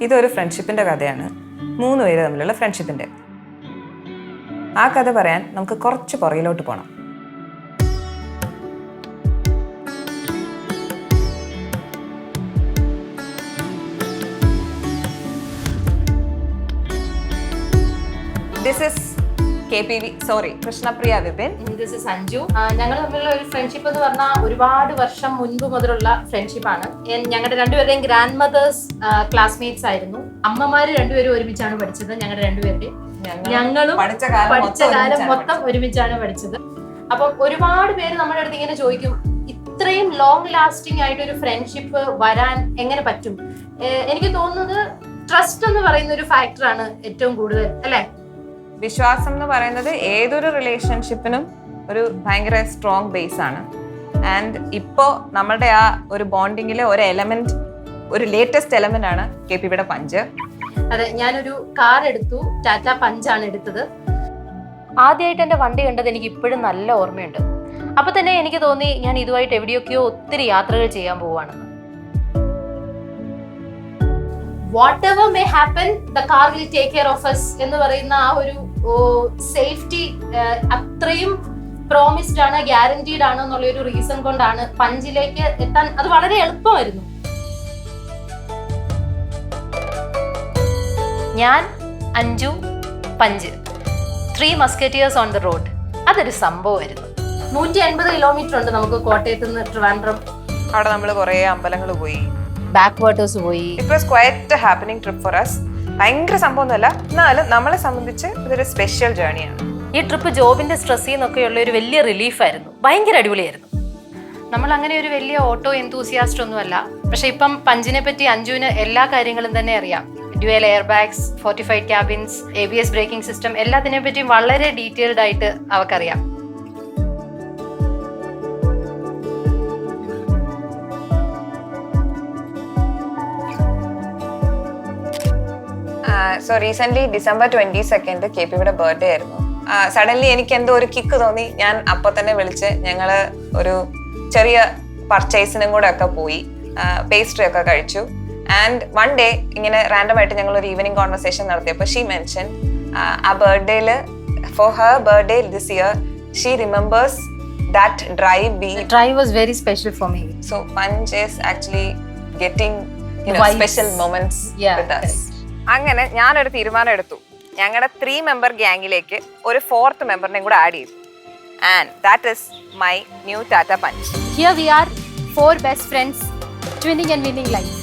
ഇതൊരു ഫ്രണ്ട്ഷിപ്പിൻ്റെ കഥയാണ്. 3 പേര് തമ്മിലുള്ള ഫ്രണ്ട്ഷിപ്പിൻ്റെ. ആ കഥ പറയാൻ നമുക്ക് കുറച്ച് പുറകിലോട്ട് പോകണം. This is KPV, sorry, Krishnapriya Vipin. This is Anju. ഞങ്ങൾ തമ്മിലുള്ള ഒരു ഫ്രണ്ട്ഷിപ്പ് എന്ന് പറഞ്ഞാൽ ഒരുപാട് വർഷം മുൻപ് മുതലുള്ള ഫ്രണ്ട്ഷിപ്പാണ്. ഞങ്ങളുടെ രണ്ടുപേരുടെയും ഗ്രാൻഡ് മദേഴ്സ് ക്ലാസ്മേറ്റ്സ് ആയിരുന്നു. അമ്മമാര് രണ്ടുപേരും ഒരുമിച്ചാണ് പഠിച്ചത്. ഞങ്ങളുടെ രണ്ടുപേരുടെയും ഞങ്ങളും പഠിച്ച കാലം മൊത്തം ഒരുമിച്ചാണ് പഠിച്ചത്. അപ്പം ഒരുപാട് പേര് നമ്മുടെ അടുത്ത് ഇങ്ങനെ ചോദിക്കും, ഇത്രയും ലോങ് ലാസ്റ്റിംഗ് ആയിട്ട് ഒരു ഫ്രണ്ട്ഷിപ്പ് വരാൻ എങ്ങനെ പറ്റും? എനിക്ക് തോന്നുന്നത് ട്രസ്റ്റ് എന്ന് പറയുന്ന ഒരു ഫാക്ടറാണ് ഏറ്റവും കൂടുതൽ, അല്ലേ? വിശ്വാസം എന്ന് പറയുന്നത് ഏതൊരു റിലേഷൻഷിപ്പിനും ഒരു ഭയങ്കര സ്ട്രോങ് ബേസ് ആണ്. ആൻഡ് ഇപ്പോൾ നമ്മളുടെ ആ ഒരു ബോണ്ടിങ്ങിലെ ഒരു എലമെന്റ്, ഒരു ലേറ്റസ്റ്റ് എലമെന്റ് ആണ് KPVയുടെ പഞ്ച്. അതെ, ഞാനൊരു കാർ എടുത്തു, ടാറ്റ പഞ്ചാണ് എടുത്തത്. ആദ്യമായിട്ട് എൻ്റെ വണ്ടി കണ്ടത് എനിക്ക് ഇപ്പോഴും നല്ല ഓർമ്മയുണ്ട്. അപ്പൊ തന്നെ എനിക്ക് തോന്നി ഞാൻ ഇതുമായിട്ട് എവിടെയൊക്കെയോ ഒത്തിരി യാത്രകൾ ചെയ്യാൻ പോവാണെന്ന്. Whatever may happen, the car will take care of us എന്ന് പറയുന്ന ആ ഒരു സേഫ്റ്റി അത്രയും പ്രോമിസ്ഡ് ആണ്, ഗ്യാരണ്ടീഡ് ആണ് എന്നുള്ള ഒരു റീസൺ കൊണ്ടാണ് പഞ്ചിലേക്ക് എത്താൻ അത് വളരെ എളുപ്പമായിരുന്നു. ഞാൻ, Anju, Punch, 3 musketeers on the road. അതൊരു സംഭവമായിരുന്നു. 150 കിലോമീറ്റർ ഉണ്ട് നമുക്ക് കോട്ടയത്ത് നിന്ന് ട്രിവാൻഡ്രം. അവിടെ നമ്മൾ കുറേ അമ്പലങ്ങൾ പോയി, ബാക്ക് വാട്ടേഴ്സ് പോയി. It was quite happening trip for us. ഭയങ്കര സംഭവമൊന്നുമല്ല, എന്നാലും നമ്മളെ സംബന്ധിച്ച് ഇതൊരു സ്പെഷ്യൽ ജേർണിയാണ്. ഈ ട്രിപ്പ് ജോബിന്റെ സ്ട്രെസ്സിൽ നിന്നൊക്കെയുള്ള ഒരു വലിയ റിലീഫായിരുന്നു. ഭയങ്കര അടിപൊളിയായിരുന്നു. നമ്മൾ അങ്ങനെ ഒരു വലിയ ഓട്ടോ എന്തൂസിയാസ്റ്റ് ഒന്നുമല്ല. പക്ഷെ ഇപ്പം പഞ്ചിനെ പറ്റി അഞ്ജുവിന് എല്ലാ കാര്യങ്ങളും തന്നെ അറിയാം. Dual airbags, fortified cabins, ABS braking system, എല്ലാത്തിനെ പറ്റിയും വളരെ ഡീറ്റെയിൽഡ് ആയിട്ട് അവക്കറിയാം. സോ റീസെന്റ് December 22 KPVയുടെ ബർത്ത്ഡേ ആയിരുന്നു. സഡൻലി എനിക്ക് എന്തോ ഒരു കിക്ക് തോന്നി. ഞാൻ അപ്പോൾ തന്നെ വിളിച്ച് ഞങ്ങള് ഒരു ചെറിയ പർച്ചേസിനും കൂടെ ഒക്കെ പോയി, പേസ്ട്രി ഒക്കെ കഴിച്ചു. ആൻഡ് വൺ ഡേ ഇങ്ങനെ റാൻഡം ആയിട്ട് ഞങ്ങൾ ഒരു ഈവനിങ് കോൺവെർസേഷൻ നടത്തിയപ്പോൾ ഷീ മെൻഷൻ ആ ബർത്ത്ഡേയില് for her birthday this year she remembers that drive. The drive was very special for me. So Punch is actually getting special moments with us. അങ്ങനെ ഞാനൊരു തീരുമാനം എടുത്തു. ഞങ്ങളുടെ 3 മെമ്പർ ഗ്യാങ്ങിലേക്ക് ഒരു 4th മെമ്പറിനെയും കൂടെ ആഡ് ചെയ്തു. And that is my new Tata punch. Here we are, 4 best friends, twinning and winning life.